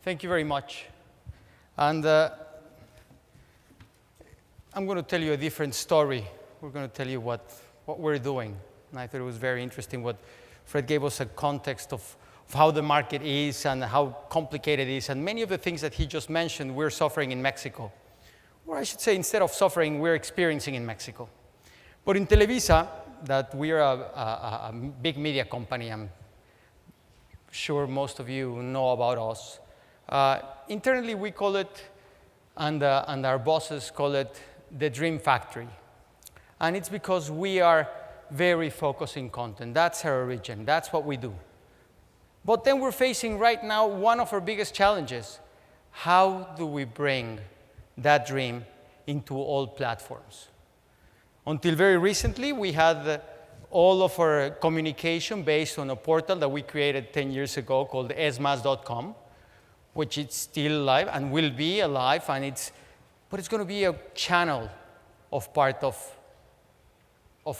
Thank you very much. And I'm going to tell you a different story. We're going to tell you what we're doing. And I thought it was very interesting what Fred gave us a context of how the market is and how complicated it is. And many of the things that he just mentioned, we're suffering in Mexico. Or I should say, instead of suffering, we're experiencing in Mexico. But in Televisa, that we're a big media company, I'm sure most of you know about us. Internally, we call it, and our bosses call it, the Dream Factory. And it's because we are very focused in content. That's our origin. That's what we do. But then we're facing right now one of our biggest challenges. How do we bring that dream into all platforms? Until very recently, we had all of our communication based on a portal that we created 10 years ago called esmas.com, which is still alive and will be alive, but it's going to be a channel of part of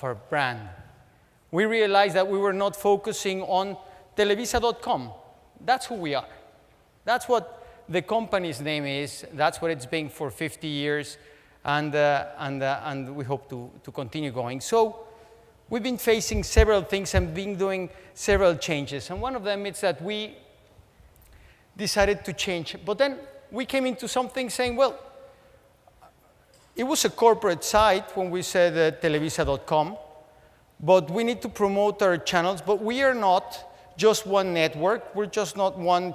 our brand. We realized that we were not focusing on Televisa.com. That's who we are. That's what the company's name is. That's what it's been for 50 years, and we hope to continue going. So we've been facing several things and been doing several changes. And one of them is that we decided to change. But then we came into something saying, well, it was a corporate site when we said Televisa.com, but we need to promote our channels. But we are not just one network. We're just not one,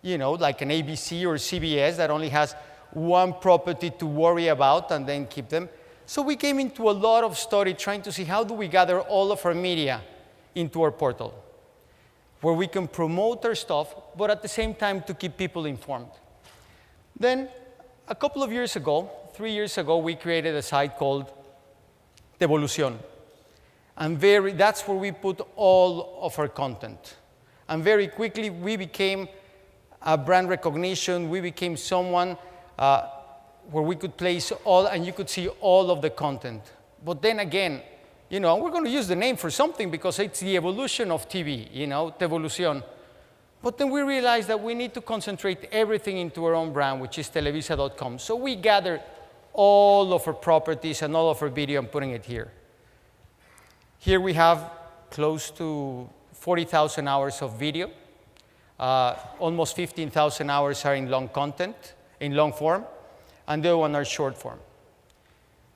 like an ABC or CBS that only has one property to worry about and then keep them. So we came into a lot of study trying to see how do we gather all of our media into our portal, where we can promote our stuff, but at the same time to keep people informed. Then, a couple of years ago, 3 years ago, we created a site called Devolution. And that's where we put all of our content. And very quickly, we became a brand recognition. We became someone where we could place all, and you could see all of the content. But then again, we're going to use the name for something because it's the evolution of TV, Devolution. But then we realized that we need to concentrate everything into our own brand, which is Televisa.com. So we gathered all of our properties and all of our video and putting it here. Here we have close to 40,000 hours of video. Almost 15,000 hours are in long content, in long form, and the other one are short form.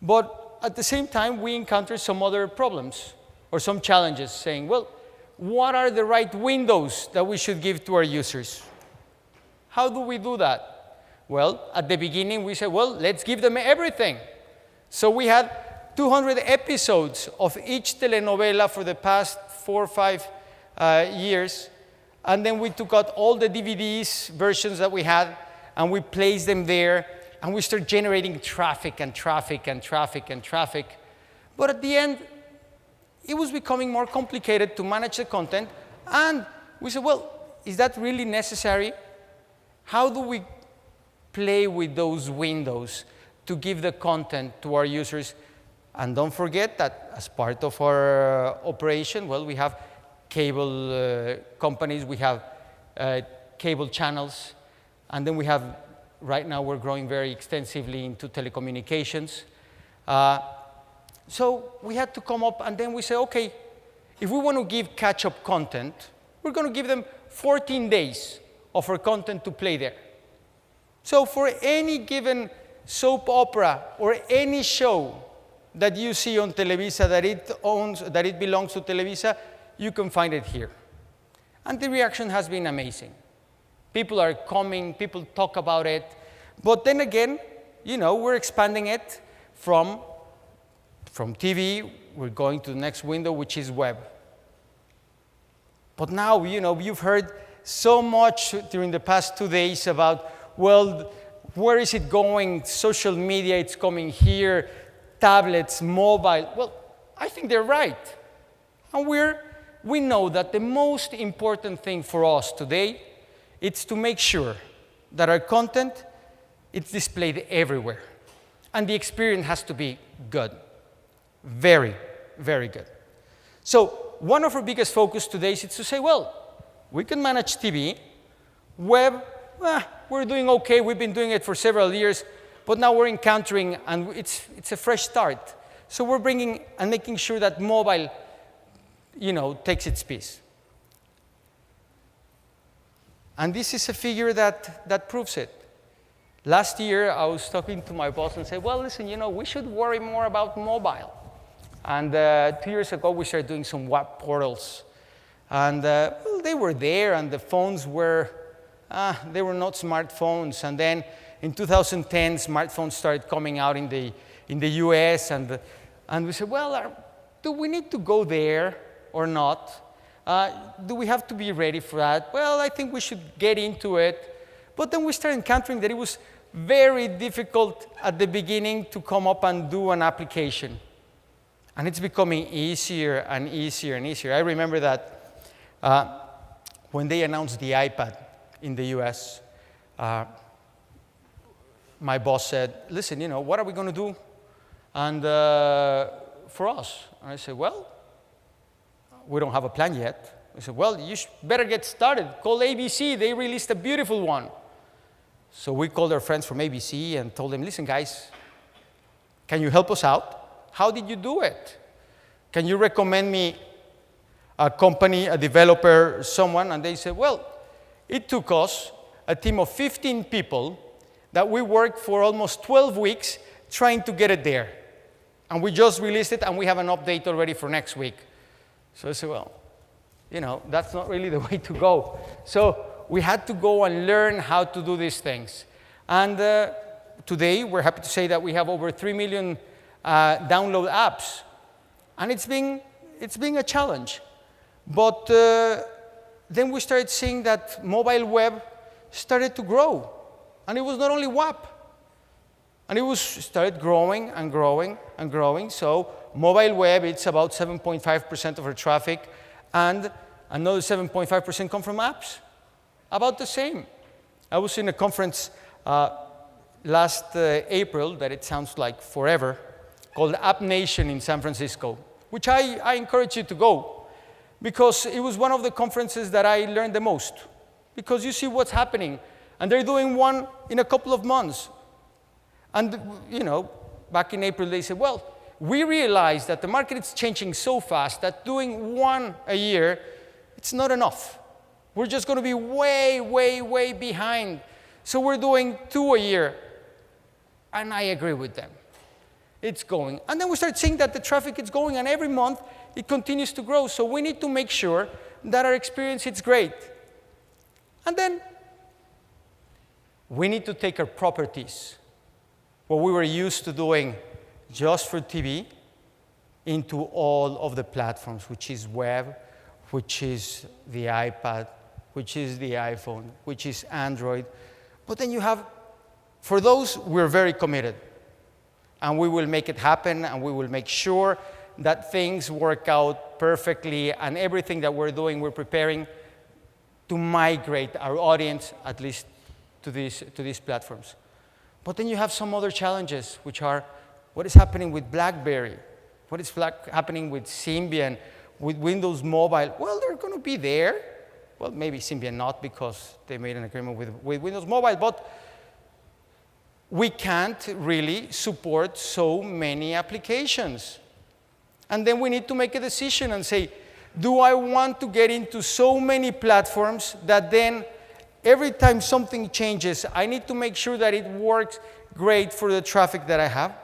But at the same time, we encounter some other problems or some challenges saying, well, what are the right windows that we should give to our users? How do we do that? Well, at the beginning, we said, well, let's give them everything. So we had 200 episodes of each telenovela for the past 4 or 5 years. And then we took out all the DVDs versions that we had, and we placed them there, and we started generating traffic and traffic and traffic and traffic. But at the end, it was becoming more complicated to manage the content. And we said, well, is that really necessary? How do we play with those windows to give the content to our users? And don't forget that as part of our operation, well, we have cable companies, we have cable channels, and then we have, right now we're growing very extensively into telecommunications. So we had to come up, and then we say, okay, if we want to give catch-up content, we're going to give them 14 days of our content to play there. So for any given soap opera or any show that you see on Televisa that it belongs to Televisa, you can find it here. And the reaction has been amazing. People are coming, people talk about it. But then again, we're expanding it from TV, we're going to the next window, which is web. But now, you've heard so much during the past 2 days about, well, where is it going? Social media, it's coming here, tablets, mobile. Well, I think they're right. And we know that the most important thing for us today is to make sure that our content is displayed everywhere. And the experience has to be good. Very, very good. So one of our biggest focus today is to say, well, we can manage TV, web we're doing okay. We've been doing it for several years, but now we're encountering, and it's a fresh start. So we're bringing and making sure that mobile, takes its piece. And this is a figure that proves it. Last year, I was talking to my boss and said, well, listen, we should worry more about mobile. And 2 years ago, we started doing some web portals. And they were there, and the phones were, they were not smartphones. And then in 2010, smartphones started coming out in the US. And we said, well, do we need to go there or not? Do we have to be ready for that? Well, I think we should get into it. But then we started encountering that it was very difficult at the beginning to come up and do an application. And it's becoming easier and easier and easier. I remember that when they announced the iPad in the US, my boss said, listen, what are we going to do and for us? And I said, well, we don't have a plan yet. I said, well, you better get started. Call ABC. They released a beautiful one. So we called our friends from ABC and told them, listen, guys, can you help us out? How did you do it? Can you recommend me a company, a developer, someone? And they said, well, it took us a team of 15 people that we worked for almost 12 weeks trying to get it there. And we just released it, and we have an update already for next week. So I said, well, that's not really the way to go. So we had to go and learn how to do these things. And today, we're happy to say that we have over 3 million download apps. And it's been a challenge. But then we started seeing that mobile web started to grow. And it was not only WAP. And it started growing and growing and growing. So mobile web, it's about 7.5% of our traffic. And another 7.5% come from apps. About the same. I was in a conference last April, that it sounds like forever, called App Nation in San Francisco, which I encourage you to go, because it was one of the conferences that I learned the most, because you see what's happening, and they're doing one in a couple of months. And, back in April, they said, well, we realized that the market is changing so fast that doing one a year, it's not enough. We're just going to be way, way, way behind. So we're doing 2 a year. And I agree with them. It's going. And then we start seeing that the traffic is going, and every month it continues to grow. So we need to make sure that our experience is great. And then we need to take our properties, what we were used to doing just for TV, into all of the platforms, which is web, which is the iPad, which is the iPhone, which is Android. But then you have, for those, we're very committed. And we will make it happen, and we will make sure that things work out perfectly, and everything that we're doing, we're preparing to migrate our audience, at least to these platforms. But then you have some other challenges, which are what is happening with BlackBerry, what is happening with Symbian, with Windows Mobile. Well, they're going to be there. Well, maybe Symbian not, because they made an agreement with Windows Mobile, but we can't really support so many applications. And then we need to make a decision and say, do I want to get into so many platforms that then every time something changes, I need to make sure that it works great for the traffic that I have?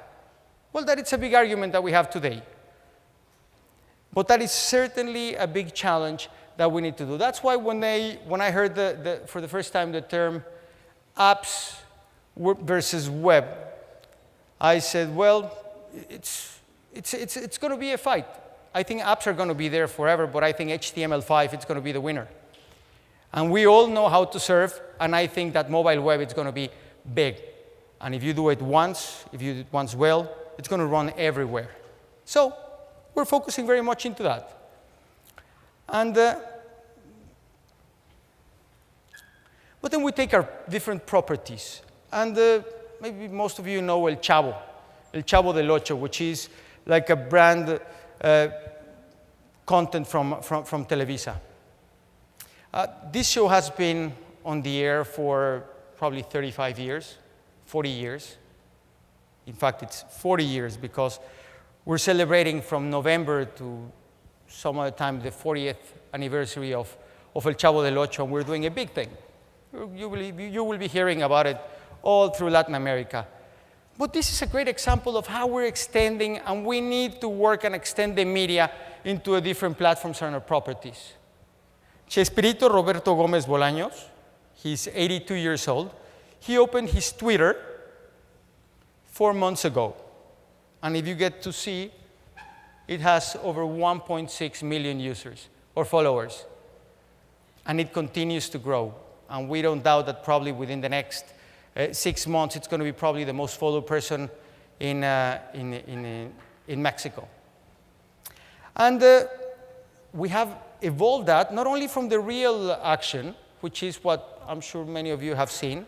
Well, that is a big argument that we have today. But that is certainly a big challenge that we need to do. That's why when I heard for the first time the term apps versus web, I said, well, it's going to be a fight. I think apps are going to be there forever, but I think HTML5 is going to be the winner. And we all know how to surf, and I think that mobile web is going to be big. And if you do it once, if you do it once well, it's going to run everywhere. So we're focusing very much into that. And but then we take our different properties. And maybe most of you know El Chavo del Ocho, which is like a brand content from Televisa. This show has been on the air for probably 35 years, 40 years. In fact, it's 40 years because we're celebrating from November to some other time the 40th anniversary of El Chavo del Ocho, and we're doing a big thing. You will be hearing about it all through Latin America. But this is a great example of how we're extending, and we need to work and extend the media into a different platforms and our properties. Chespirito Roberto Gómez Bolaños, he's 82 years old. He opened his Twitter 4 months ago. And if you get to see, it has over 1.6 million users or followers. And it continues to grow. And we don't doubt that probably within the next 6 months, it's going to be probably the most followed person in Mexico. And we have evolved that not only from the real action, which is what I'm sure many of you have seen,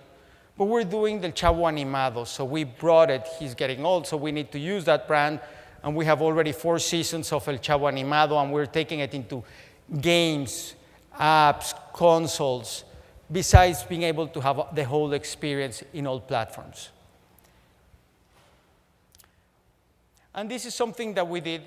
but we're doing the Chavo Animado. So we brought it. He's getting old, so we need to use that brand. And we have already 4 seasons of El Chavo Animado, and we're taking it into games, apps, consoles, besides being able to have the whole experience in all platforms. And this is something that we did.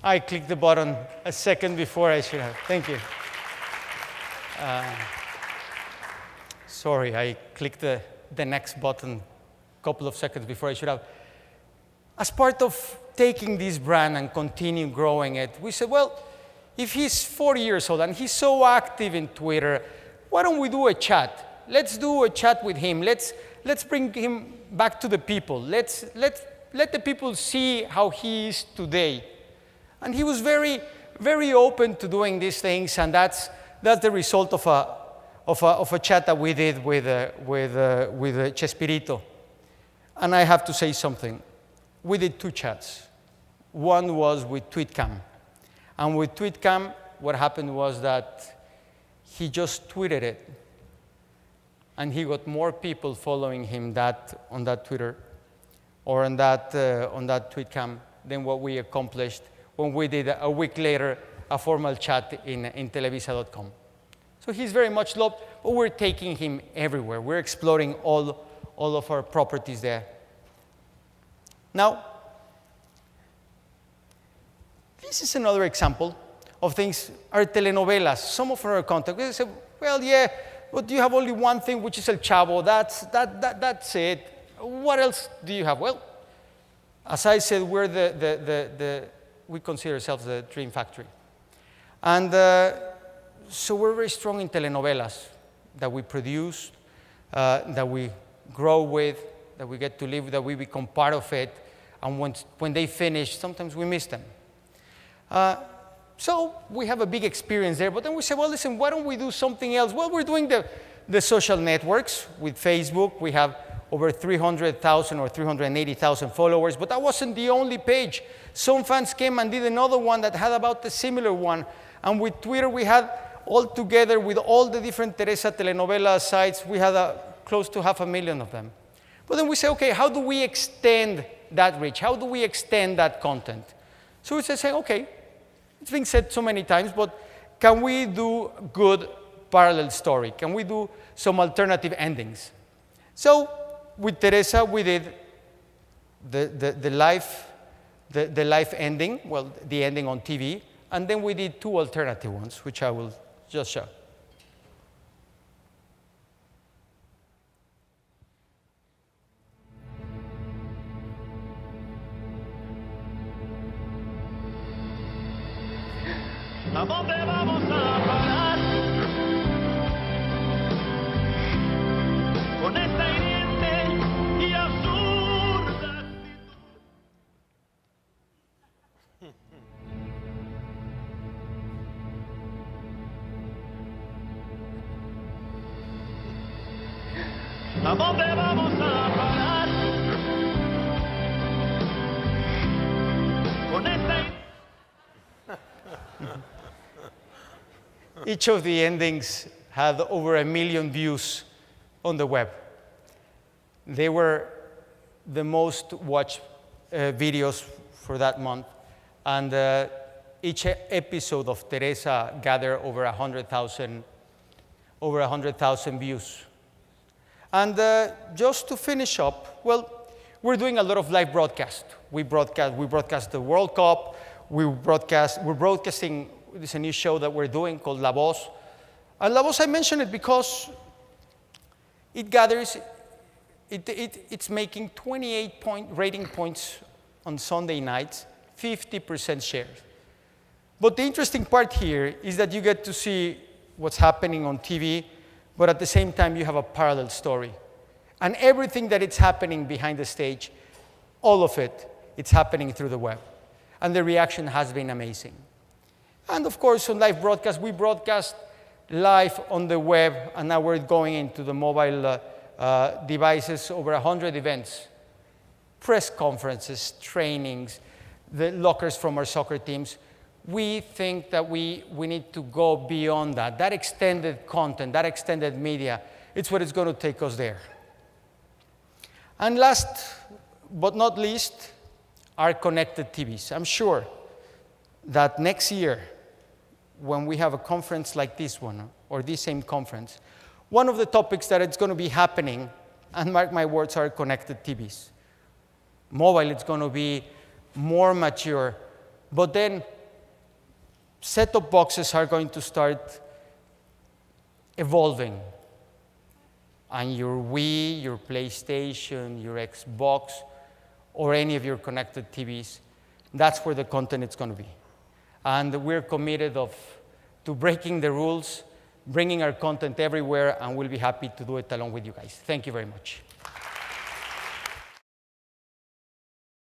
I clicked the button a second before I should have. Thank you. Sorry, I clicked the next button a couple of seconds before I should have. As part of taking this brand and continue growing it, we said, well, if he's 40 years old and he's so active in Twitter, why don't we do a chat? Let's do a chat with him. Let's bring him back to the people. Let the people see how he is today. And he was very, very open to doing these things, and that's the result of a chat that we did with Chespirito. And I have to say something. We did 2 chats. One was with TweetCam. And with TweetCam, what happened was that he just tweeted it. And he got more people following him on that Twitter or on that TweetCam than what we accomplished when we did a week later a formal chat in Televisa.com. So he's very much loved, but we're taking him everywhere. We're exploring all of our properties there. Now, this is another example of things, our telenovelas, some of our content. We say, well, yeah, but you have only one thing, which is El Chavo. That's it. What else do you have? Well, as I said, we're we consider ourselves the Dream Factory. And so we're very strong in telenovelas that we produce, that we grow with, that we get to live, that we become part of it. And when they finish, sometimes we miss them. So we have a big experience there. But then we say, well, listen, why don't we do something else? Well, we're doing the social networks with Facebook. We have over 300,000 or 380,000 followers, but that wasn't the only page. Some fans came and did another one that had about a similar one. And with Twitter, we had all together with all the different Teresa telenovela sites, we had close to 500,000 of them. But then we say, okay, how do we extend that reach? How do we extend that content? So we say, okay, it's been said so many times, but can we do good parallel story? Can we do some alternative endings? So with Teresa, we did the live ending, well, the ending on TV, and then we did 2 alternative ones, which I will just show. ¿A dónde vamos a parar? Con esta hiriente y absurda actitud. ¿A dónde vamos a parar? Con esta Each of the endings had over 1 million views on the web. They were the most watched videos for that month. And each episode of Teresa gathered over 100,000 views. And just to finish up, well, we're doing a lot of live broadcast. We broadcast the World Cup. We're broadcasting. There's a new show that we're doing called La Voz. And La Voz, I mention it because it gathers, it's making 28 rating points on Sunday nights, 50% shares. But the interesting part here is that you get to see what's happening on TV, but at the same time, you have a parallel story. And everything that is happening behind the stage, all of it, it's happening through the web. And the reaction has been amazing. And of course, on live broadcast, we broadcast live on the web, and now we're going into the mobile devices, over 100 events, press conferences, trainings, the lockers from our soccer teams. We think that we need to go beyond that. That extended content, that extended media, it's what is going to take us there. And last but not least, are connected TVs. I'm sure that next year, when we have a conference like this one, or this same conference, one of the topics that it's going to be happening, and mark my words, are connected TVs. Mobile, it's going to be more mature, but then set-top boxes are going to start evolving. And your Wii, your PlayStation, your Xbox, or any of your connected TVs, that's where the content is going to be. And we're committed to breaking the rules, bringing our content everywhere, and we'll be happy to do it along with you guys. Thank you very much.